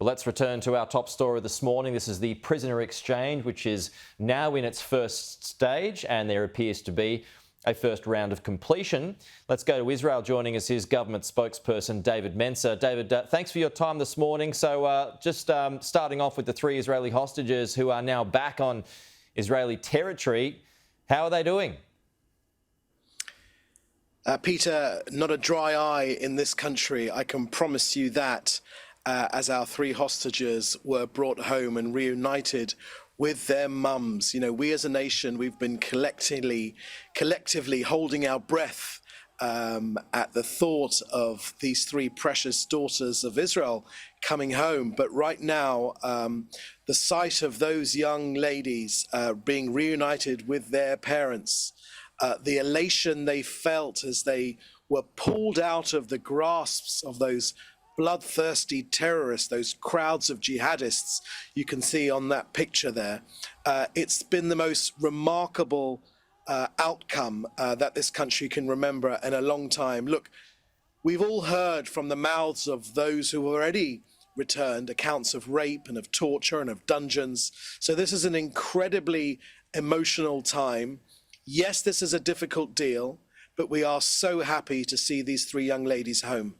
Well, let's return to our top story this morning. This is the prisoner exchange, which is now in its first stage, and there appears to be a first round of completion. Let's go to Israel. Joining us is government spokesperson David Mencer. David, thanks for your time this morning. So just starting off with the 3 Israeli hostages who are now back on Israeli territory, how are they doing? Peter, not a dry eye in this country, I can promise you that, as our 3 hostages were brought home and reunited with their mums. You know, we as a nation, we've been collectively holding our breath at the thought of these 3 precious daughters of Israel coming home. But right now, the sight of those young ladies being reunited with their parents, the elation they felt as they were pulled out of the grasps of those bloodthirsty terrorists, those crowds of jihadists you can see on that picture there. It's been the most remarkable outcome that this country can remember in a long time. Look, we've all heard from the mouths of those who already returned accounts of rape and of torture and of dungeons. So this is an incredibly emotional time. Yes, this is a difficult deal, but we are so happy to see these 3 young ladies home.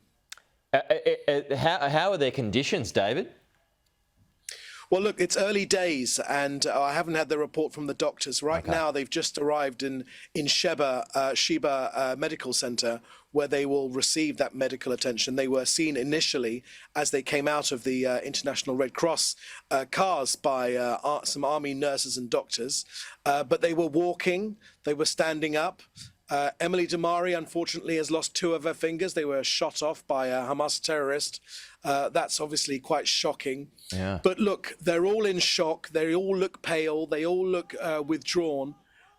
How are their conditions, David? Well, look, it's early days, and I haven't had the report from the doctors. Right now, they've just arrived in Sheba Medical Center, where they will receive that medical attention. They were seen initially as they came out of the International Red Cross cars by some army nurses and doctors, but they were walking, they were standing up. Emily Damari, unfortunately, has lost 2 of her fingers. They were shot off by a Hamas terrorist. That's obviously quite shocking. Yeah. But look, they're all in shock. They all look pale. They all look withdrawn.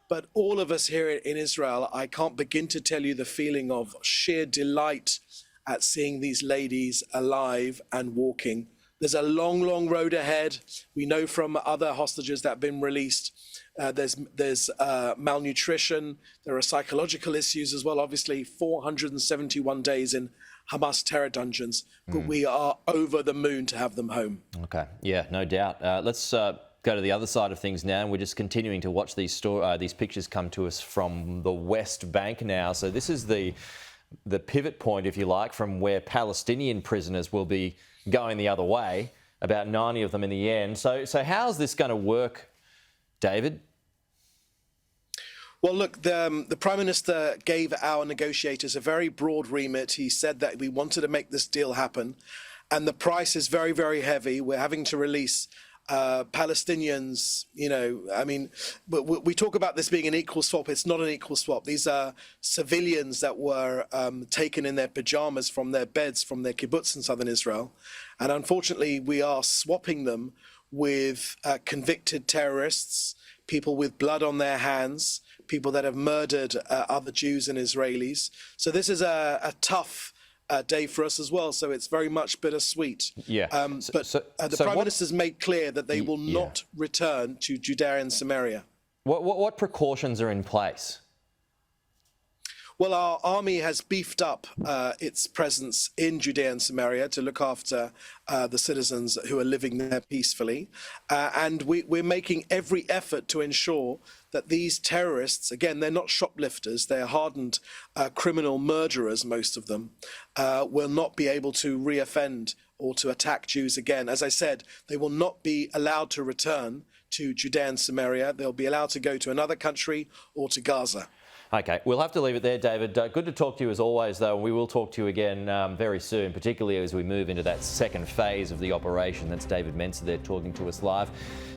But all of us here in Israel, I can't begin to tell you the feeling of sheer delight at seeing these ladies alive and walking. There's a long, long road ahead. We know from other hostages that have been released, there's malnutrition. There are psychological issues as well. Obviously, 471 days in Hamas terror dungeons, but we are over the moon to have them home. Okay, yeah, no doubt. Let's go to the other side of things now, and we're just continuing to watch these pictures come to us from the West Bank now. So this is the pivot point, if you like, from where Palestinian prisoners will be going the other way, about 90 of them in the end. So how's this going to work, David? Well, look, the Prime Minister gave our negotiators a very broad remit. He said that we wanted to make this deal happen, and the price is very, very heavy. We're having to release Palestinians, you know, I mean, we talk about this being an equal swap. It's not an equal swap. These are civilians that were taken in their pajamas from their beds from their kibbutz in southern Israel. And unfortunately, we are swapping them with convicted terrorists, people with blood on their hands, people that have murdered other Jews and Israelis. So this is a tough day for us as well, so it's very much bittersweet. Yeah. The Prime Minister's made clear that they will not return to Judea and Samaria. What precautions are in place? Well, our army has beefed up its presence in Judea and Samaria to look after the citizens who are living there peacefully. And we're making every effort to ensure that these terrorists, again, they're not shoplifters, they're hardened criminal murderers, most of them, will not be able to reoffend or to attack Jews again. As I said, they will not be allowed to return to Judea and Samaria. They'll be allowed to go to another country or to Gaza. Okay, we'll have to leave it there, David. Good to talk to you as always, though, and we will talk to you again very soon, particularly as we move into that second phase of the operation. That's David Mencer there talking to us live.